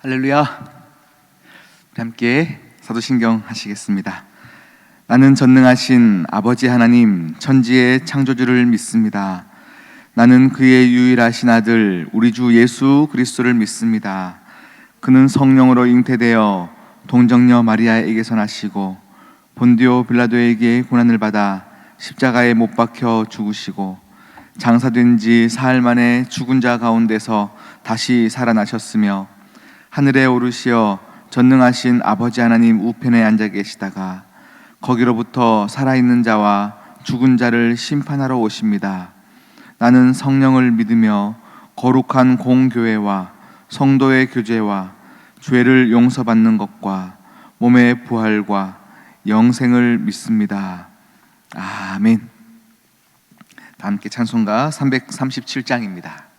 할렐루야. 우리 함께 사도신경 하시겠습니다. 나는 전능하신 아버지 하나님 천지의 창조주를 믿습니다. 나는 그의 유일하신 아들 우리 주 예수 그리스도를 믿습니다. 그는 성령으로 잉태되어 동정녀 마리아에게서 나시고 본디오 빌라도에게 고난을 받아 십자가에 못 박혀 죽으시고 장사된 지 사흘 만에 죽은 자 가운데서 다시 살아나셨으며 하늘에 오르시어 전능하신 아버지 하나님 우편에 앉아 계시다가 거기로부터 살아있는 자와 죽은 자를 심판하러 오십니다. 나는 성령을 믿으며 거룩한 공교회와 성도의 교제와 죄를 용서받는 것과 몸의 부활과 영생을 믿습니다. 아멘. 다 함께 찬송가 337장입니다.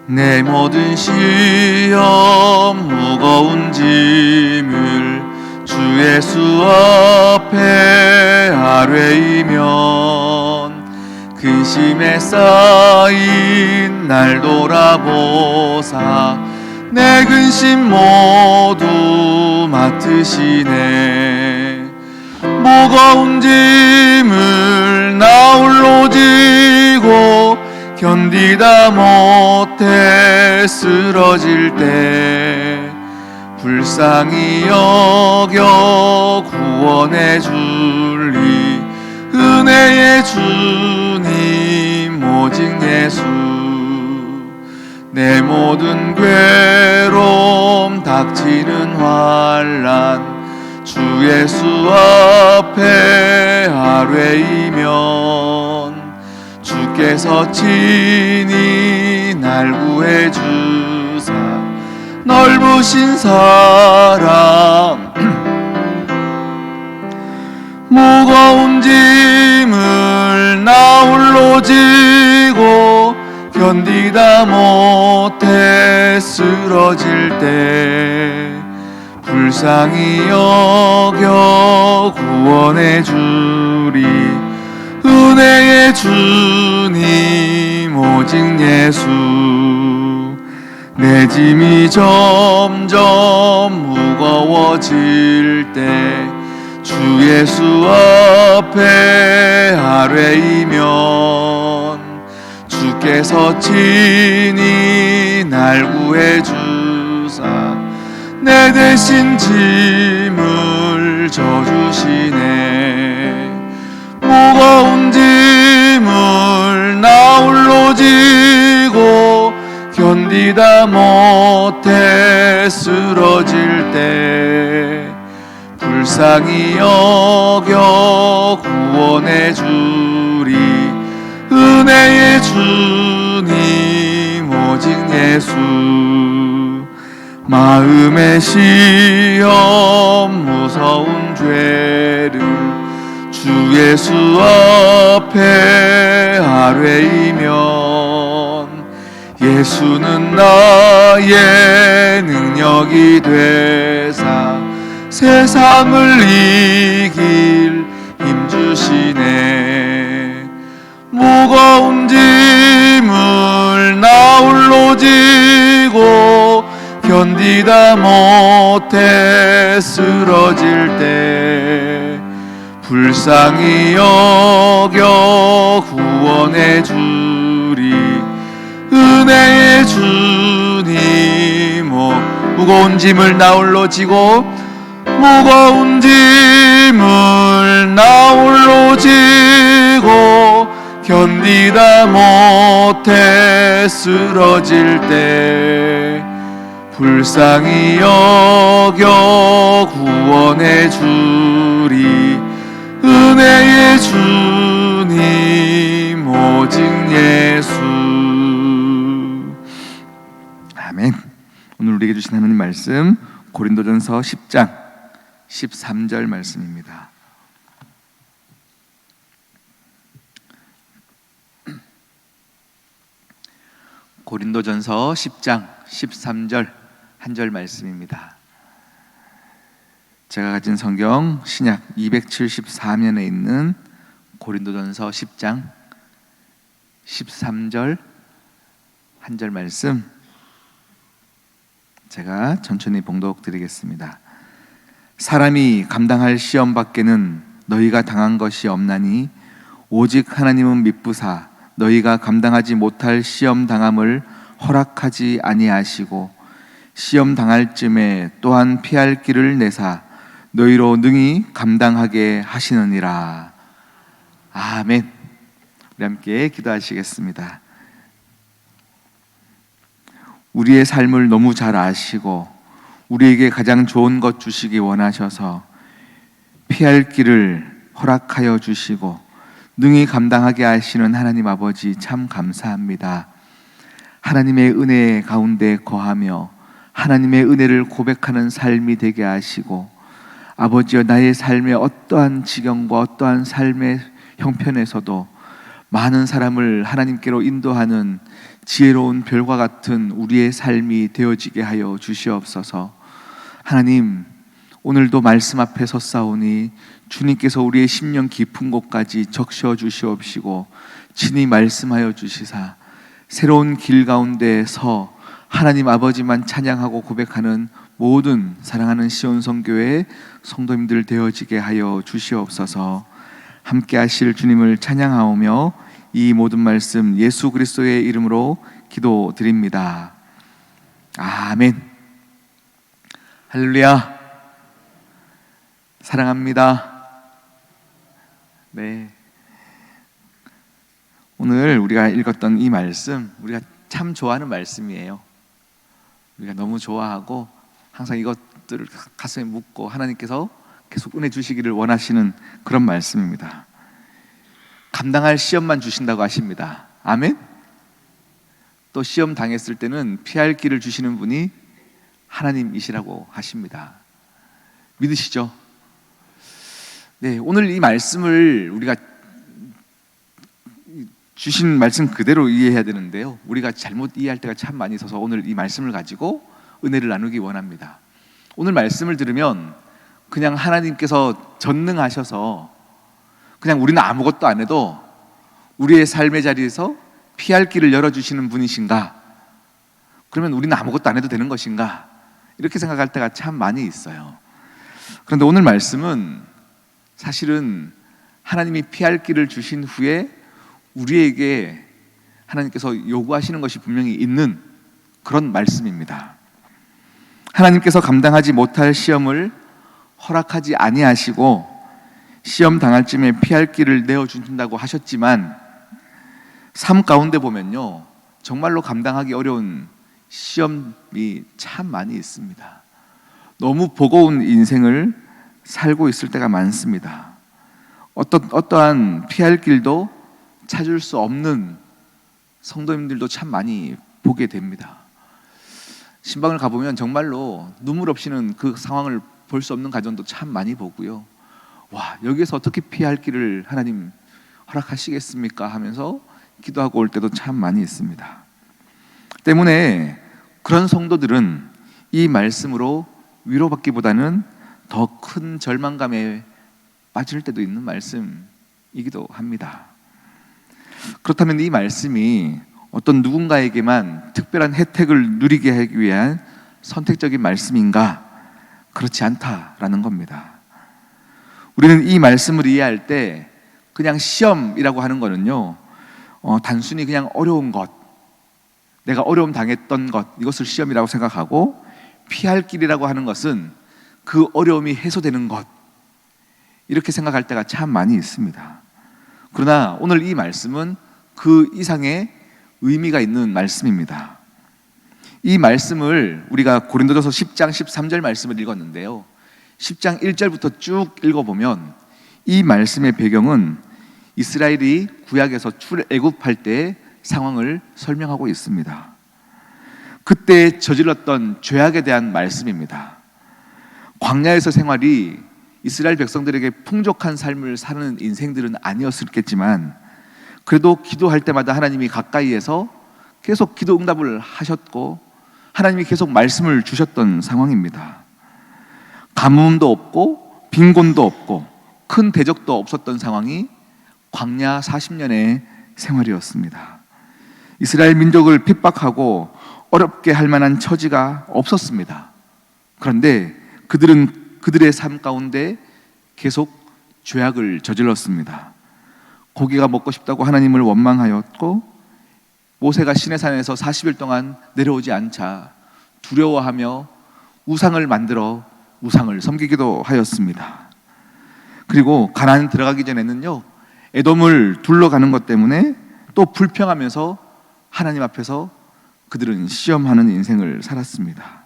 내 모든 시험 무거운 짐을 주 예수 앞에 아뢰이면 근심에 쌓인 날 돌아보사 내 근심 모두 맡으시네. 무거운 짐을 나 홀로 지고 견디다 못해 쓰러질 때 불쌍히 여겨 구원해 줄리 은혜의 주님 오직 예수. 내 모든 괴로움 닥치는 환난 주 예수 앞에 아뢰이면 주께서 친히 날 구해주사 넓으신 사랑 무거운 짐을 나 홀로 지고 견디다 못해 쓰러질 때 불쌍히 여겨 구원해 주리 은혜의 주님 오직 예수. 내 짐이 점점 무거워질 때 주 예수 앞에 아뢰이면 주께서 친히 날 구해주사 내 대신 짐을 져주시네. 무거운 짐을 나 홀로 지고 견디다 못해 쓰러질 때 불쌍히 여겨 구원해 주리 은혜의 주님 오직 예수. 마음의 시험 무서운 죄를 주 예수 앞에 아뢰이면 예수는 나의 능력이 되사 세상을 이길 힘 주시네. 무거운 짐을 나 홀로 지고 견디다 못해 쓰러질 때 불쌍히 여겨 구원해 주리 은혜의 주님. 무거운 짐을 나 홀로 지고 무거운 짐을 나 홀로 지고 견디다 못해 쓰러질 때 불쌍히 여겨 구원해 주리 은혜의 주님 오직 예수. 아멘. 오늘 우리에게 주신 하나님 말씀 고린도전서 10장 13절 말씀입니다. 고린도전서 10장 13절 한 절 말씀입니다. 제가 가진 성경 신약 274면에 있는 고린도전서 10장 13절 한 절 말씀, 제가 천천히 봉독 드리겠습니다. 사람이 감당할 시험 밖에는 너희가 당한 것이 없나니 오직 하나님은 미쁘사 너희가 감당하지 못할 시험 당함을 허락하지 아니하시고 시험 당할 쯤에 또한 피할 길을 내사 너희로 능히 감당하게 하시느니라. 아멘. 우리 함께 기도하시겠습니다. 우리의 삶을 너무 잘 아시고 우리에게 가장 좋은 것 주시기 원하셔서 피할 길을 허락하여 주시고 능히 감당하게 하시는 하나님 아버지, 참 감사합니다. 하나님의 은혜 가운데 거하며 하나님의 은혜를 고백하는 삶이 되게 하시고, 아버지여, 나의 삶의 어떠한 지경과 어떠한 삶의 형편에서도 많은 사람을 하나님께로 인도하는 지혜로운 별과 같은 우리의 삶이 되어지게 하여 주시옵소서. 하나님, 오늘도 말씀 앞에 섰사오니 주님께서 우리의 심령 깊은 곳까지 적셔 주시옵시고 친히 말씀하여 주시사 새로운 길 가운데 서 하나님 아버지만 찬양하고 고백하는 모든 사랑하는 시온성교회 성도님들 되어지게 하여 주시옵소서. 함께 하실 주님을 찬양하오며 이 모든 말씀 예수 그리스도의 이름으로 기도드립니다. 아멘. 할렐루야. 사랑합니다. 네. 오늘 우리가 읽었던 이 말씀, 우리가 참 좋아하는 말씀이에요. 우리가 너무 좋아하고 항상 이것들을 가슴에 묻고 하나님께서 계속 은혜 주시기를 원하시는 그런 말씀입니다. 감당할 시험만 주신다고 하십니다. 아멘. 또 시험 당했을 때는 피할 길을 주시는 분이 하나님이시라고 하십니다. 믿으시죠? 네, 오늘 이 말씀을 우리가 주신 말씀 그대로 이해해야 되는데요, 우리가 잘못 이해할 때가 참 많이 있어서 오늘 이 말씀을 가지고 은혜를 나누기 원합니다. 오늘 말씀을 들으면 그냥 하나님께서 전능하셔서 그냥 우리는 아무것도 안 해도 우리의 삶의 자리에서 피할 길을 열어주시는 분이신가? 그러면 우리는 아무것도 안 해도 되는 것인가? 이렇게 생각할 때가 참 많이 있어요. 그런데 오늘 말씀은 사실은 하나님이 피할 길을 주신 후에 우리에게 하나님께서 요구하시는 것이 분명히 있는 그런 말씀입니다. 하나님께서 감당하지 못할 시험을 허락하지 아니하시고 시험 당할 쯤에 피할 길을 내어주신다고 하셨지만 삶 가운데 보면요, 정말로 감당하기 어려운 시험이 참 많이 있습니다. 너무 버거운 인생을 살고 있을 때가 많습니다. 어떠한 피할 길도 찾을 수 없는 성도님들도 참 많이 보게 됩니다. 신방을 가보면 정말로 눈물 없이는 그 상황을 볼 수 없는 가정도 참 많이 보고요. 와, 여기에서 어떻게 피할 길을 하나님 허락하시겠습니까? 하면서 기도하고 올 때도 참 많이 있습니다. 때문에 그런 성도들은 이 말씀으로 위로받기보다는 더 큰 절망감에 빠질 때도 있는 말씀이기도 합니다. 그렇다면 이 말씀이 어떤 누군가에게만 특별한 혜택을 누리게 하기 위한 선택적인 말씀인가? 그렇지 않다라는 겁니다. 우리는 이 말씀을 이해할 때 그냥 시험이라고 하는 거는요, 단순히 그냥 어려운 것, 내가 어려움 당했던 것, 이것을 시험이라고 생각하고, 피할 길이라고 하는 것은 그 어려움이 해소되는 것, 이렇게 생각할 때가 참 많이 있습니다. 그러나 오늘 이 말씀은 그 이상의 의미가 있는 말씀입니다. 이 말씀을 우리가 고린도전서 10장 13절 말씀을 읽었는데요, 10장 1절부터 쭉 읽어보면 이 말씀의 배경은 이스라엘이 구약에서 출애굽할 때의 상황을 설명하고 있습니다. 그때 저질렀던 죄악에 대한 말씀입니다. 광야에서 생활이 이스라엘 백성들에게 풍족한 삶을 사는 인생들은 아니었겠지만 그래도 기도할 때마다 하나님이 가까이에서 계속 기도 응답을 하셨고 하나님이 계속 말씀을 주셨던 상황입니다. 가뭄도 없고 빈곤도 없고 큰 대적도 없었던 상황이 광야 40년의 생활이었습니다. 이스라엘 민족을 핍박하고 어렵게 할 만한 처지가 없었습니다. 그런데 그들은 그들의 삶 가운데 계속 죄악을 저질렀습니다. 고기가 먹고 싶다고 하나님을 원망하였고, 모세가 시내산에서 40일 동안 내려오지 않자 두려워하며 우상을 만들어 우상을 섬기기도 하였습니다. 그리고 가나안 들어가기 전에는요, 에돔을 둘러가는 것 때문에 또 불평하면서 하나님 앞에서 그들은 시험하는 인생을 살았습니다.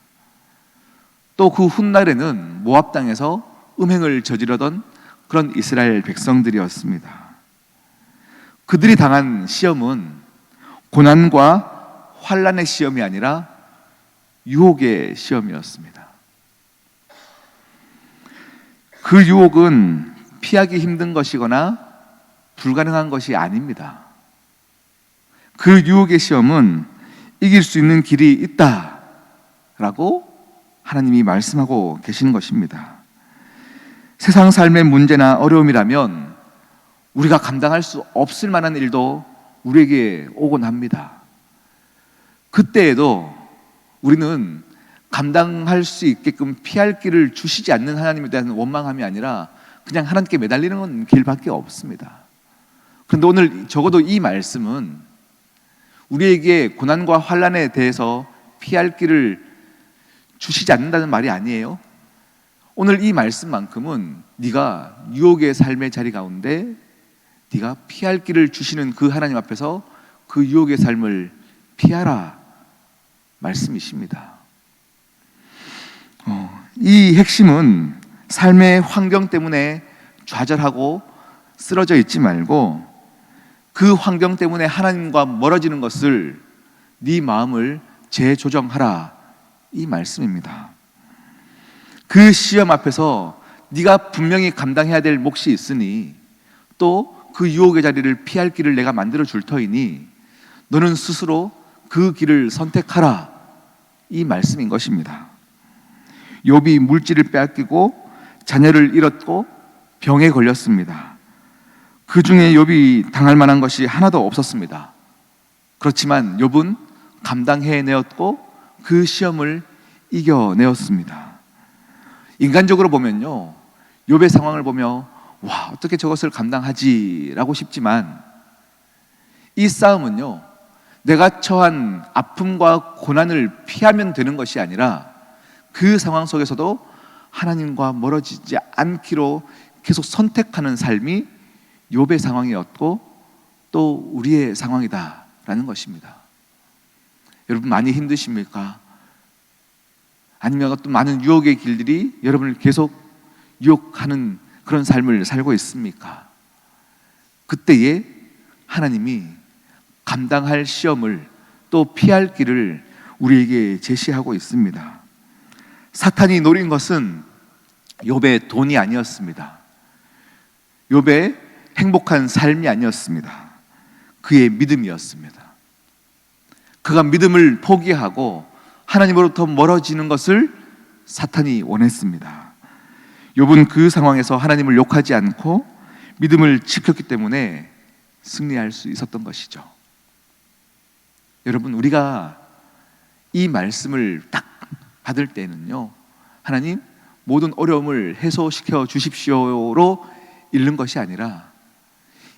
또 그 훗날에는 모압 땅에서 음행을 저지르던 그런 이스라엘 백성들이었습니다. 그들이 당한 시험은 고난과 환난의 시험이 아니라 유혹의 시험이었습니다. 그 유혹은 피하기 힘든 것이거나 불가능한 것이 아닙니다. 그 유혹의 시험은 이길 수 있는 길이 있다라고 하나님이 말씀하고 계시는 것입니다. 세상 삶의 문제나 어려움이라면 우리가 감당할 수 없을 만한 일도 우리에게 오곤 합니다. 그때에도 우리는 감당할 수 있게끔 피할 길을 주시지 않는 하나님에 대한 원망함이 아니라 그냥 하나님께 매달리는 건 길밖에 없습니다. 그런데 오늘 적어도 이 말씀은 우리에게 고난과 환난에 대해서 피할 길을 주시지 않는다는 말이 아니에요. 오늘 이 말씀만큼은 네가 유혹의 삶의 자리 가운데 네가 피할 길을 주시는 그 하나님 앞에서 그 유혹의 삶을 피하라 말씀이십니다. 이 핵심은 삶의 환경 때문에 좌절하고 쓰러져 있지 말고 그 환경 때문에 하나님과 멀어지는 것을 네 마음을 재조정하라 이 말씀입니다. 그 시험 앞에서 네가 분명히 감당해야 될 몫이 있으니 또 그 유혹의 자리를 피할 길을 내가 만들어 줄 터이니 너는 스스로 그 길을 선택하라 이 말씀인 것입니다. 욥이 물질을 빼앗기고 자녀를 잃었고 병에 걸렸습니다. 그 중에 욥이 당할 만한 것이 하나도 없었습니다. 그렇지만 욥은 감당해내었고 그 시험을 이겨내었습니다. 인간적으로 보면요, 욥의 상황을 보며 와, 어떻게 저것을 감당하지라고 싶지만 이 싸움은요, 내가 처한 아픔과 고난을 피하면 되는 것이 아니라 그 상황 속에서도 하나님과 멀어지지 않기로 계속 선택하는 삶이 욥의 상황이었고 또 우리의 상황이다라는 것입니다. 여러분 많이 힘드십니까? 아니면 어떤 많은 유혹의 길들이 여러분을 계속 유혹하는 그런 삶을 살고 있습니까? 그때에 하나님이 감당할 시험을 또 피할 길을 우리에게 제시하고 있습니다. 사탄이 노린 것은 욥의 돈이 아니었습니다. 욥의 행복한 삶이 아니었습니다. 그의 믿음이었습니다. 그가 믿음을 포기하고 하나님으로부터 멀어지는 것을 사탄이 원했습니다. 욥은 그 상황에서 하나님을 욕하지 않고 믿음을 지켰기 때문에 승리할 수 있었던 것이죠. 여러분, 우리가 이 말씀을 딱 받을 때는요, 하나님 모든 어려움을 해소시켜 주십시오로 읽는 것이 아니라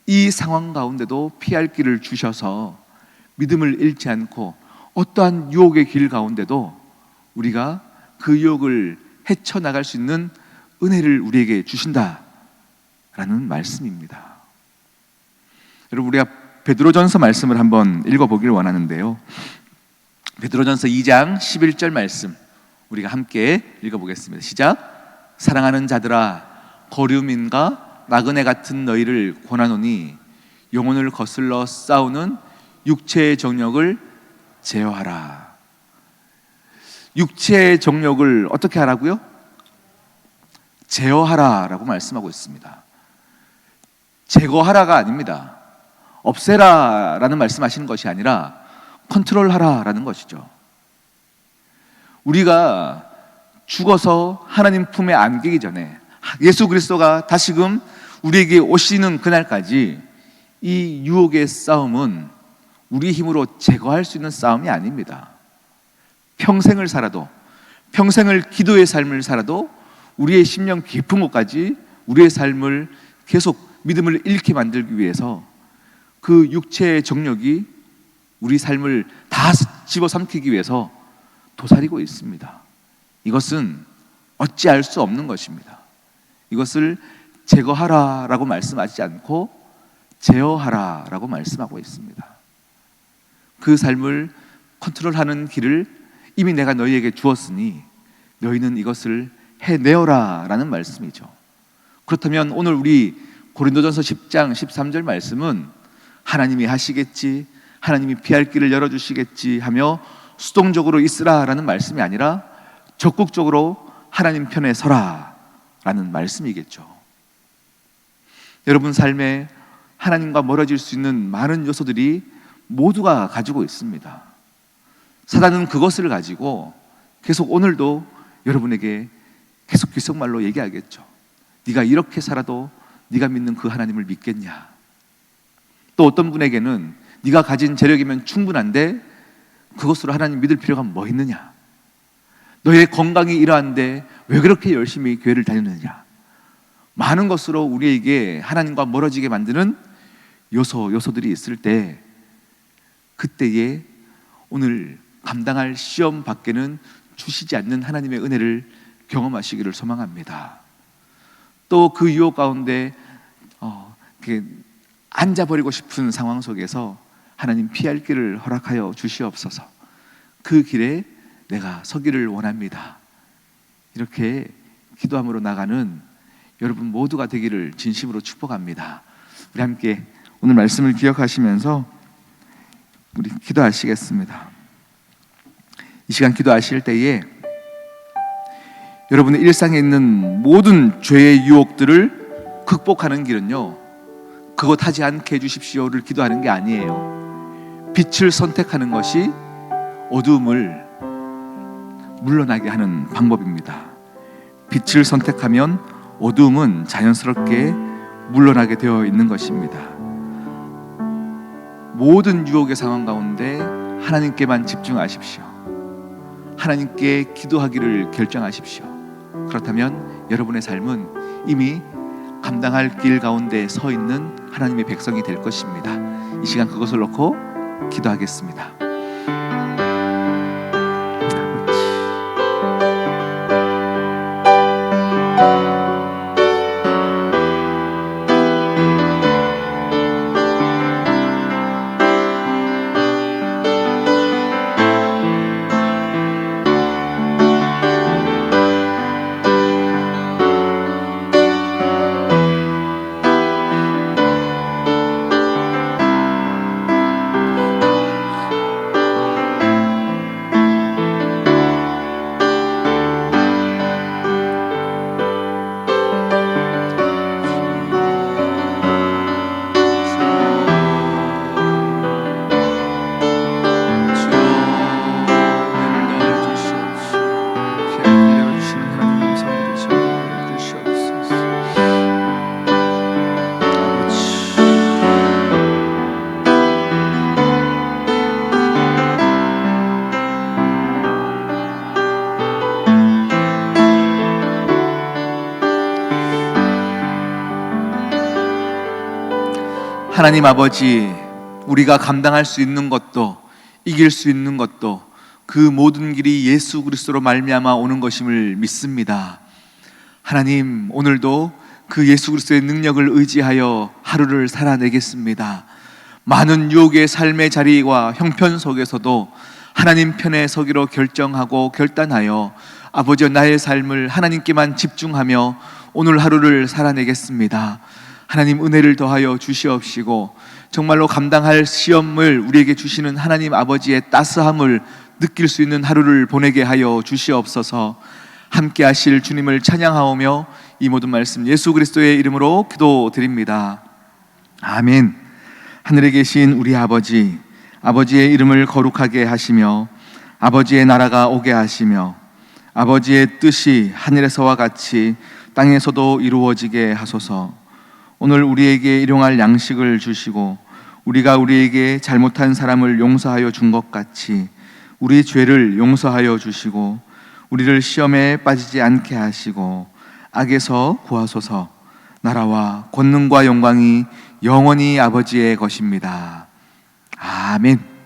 이 상황 가운데도 피할 길을 주셔서 믿음을 잃지 않고 어떠한 유혹의 길 가운데도 우리가 그 유혹을 헤쳐나갈 수 있는 은혜를 우리에게 주신다라는 말씀입니다. 여러분, 우리가 베드로전서 말씀을 한번 읽어보기를 원하는데요, 베드로전서 2장 11절 말씀 우리가 함께 읽어보겠습니다. 시작. 사랑하는 자들아, 거류민과 나그네 같은 너희를 권하노니 영혼을 거슬러 싸우는 육체의 정욕을 제어하라. 육체의 정욕을 어떻게 하라고요? 제어하라라고 말씀하고 있습니다. 제거하라가 아닙니다. 없애라라는 말씀하시는 것이 아니라 컨트롤하라라는 것이죠. 우리가 죽어서 하나님 품에 안기기 전에, 예수 그리스도가 다시금 우리에게 오시는 그날까지 이 유혹의 싸움은 우리 힘으로 제거할 수 있는 싸움이 아닙니다. 평생을 살아도, 평생을 기도의 삶을 살아도 우리의 심령 깊은 곳까지 우리의 삶을 계속 믿음을 잃게 만들기 위해서 그 육체의 정욕이 우리 삶을 다 집어삼키기 위해서 도사리고 있습니다. 이것은 어찌할 수 없는 것입니다. 이것을 제거하라라고 말씀하지 않고 제어하라라고 말씀하고 있습니다. 그 삶을 컨트롤하는 길을 이미 내가 너희에게 주었으니 너희는 이것을 해내어라라는 말씀이죠. 그렇다면 오늘 우리 고린도전서 10장 13절 말씀은 하나님이 하시겠지, 하나님이 피할 길을 열어주시겠지 하며 수동적으로 있으라라는 말씀이 아니라 적극적으로 하나님 편에 서라라는 말씀이겠죠. 여러분 삶에 하나님과 멀어질 수 있는 많은 요소들이 모두가 가지고 있습니다. 사단은 그것을 가지고 계속 오늘도 여러분에게 계속 귓속말로 얘기하겠죠. 네가 이렇게 살아도 네가 믿는 그 하나님을 믿겠냐? 또 어떤 분에게는 네가 가진 재력이면 충분한데 그것으로 하나님 믿을 필요가 뭐 있느냐? 너의 건강이 이러한데 왜 그렇게 열심히 교회를 다니느냐? 많은 것으로 우리에게 하나님과 멀어지게 만드는 요소들이 있을 때, 그때에 오늘 감당할 시험 밖에는 주시지 않는 하나님의 은혜를 경험하시기를 소망합니다. 또 그 유혹 가운데 앉아버리고 싶은 상황 속에서 하나님 피할 길을 허락하여 주시옵소서. 그 길에 내가 서기를 원합니다. 이렇게 기도함으로 나가는 여러분 모두가 되기를 진심으로 축복합니다. 우리 함께 오늘 말씀을 기억하시면서 우리 기도하시겠습니다. 이 시간 기도하실 때에 여러분의 일상에 있는 모든 죄의 유혹들을 극복하는 길은요, 그것 하지 않게 해주십시오를 기도하는 게 아니에요. 빛을 선택하는 것이 어두움을 물러나게 하는 방법입니다. 빛을 선택하면 어두움은 자연스럽게 물러나게 되어 있는 것입니다. 모든 유혹의 상황 가운데 하나님께만 집중하십시오. 하나님께 기도하기를 결정하십시오. 그렇다면 여러분의 삶은 이미 감당할 길 가운데 서 있는 하나님의 백성이 될 것입니다. 이 시간 그것을 놓고 기도하겠습니다. 하나님 아버지, 우리가 감당할 수 있는 것도 이길 수 있는 것도 그 모든 길이 예수 그리스도로 말미암아 오는 것임을 믿습니다. 하나님, 오늘도 그 예수 그리스도의 능력을 의지하여 하루를 살아내겠습니다. 많은 유혹의 삶의 자리와 형편 속에서도 하나님 편에 서기로 결정하고 결단하여 아버지여 나의 삶을 하나님께만 집중하며 오늘 하루를 살아내겠습니다. 하나님 은혜를 더하여 주시옵시고 정말로 감당할 시험을 우리에게 주시는 하나님 아버지의 따스함을 느낄 수 있는 하루를 보내게 하여 주시옵소서. 함께 하실 주님을 찬양하오며 이 모든 말씀 예수 그리스도의 이름으로 기도드립니다. 아멘. 하늘에 계신 우리 아버지, 아버지의 이름을 거룩하게 하시며 아버지의 나라가 오게 하시며 아버지의 뜻이 하늘에서와 같이 땅에서도 이루어지게 하소서. 오늘 우리에게 일용할 양식을 주시고 우리가 우리에게 잘못한 사람을 용서하여 준 것 같이 우리 죄를 용서하여 주시고 우리를 시험에 빠지지 않게 하시고 악에서 구하소서. 나라와 권능과 영광이 영원히 아버지의 것입니다. 아멘.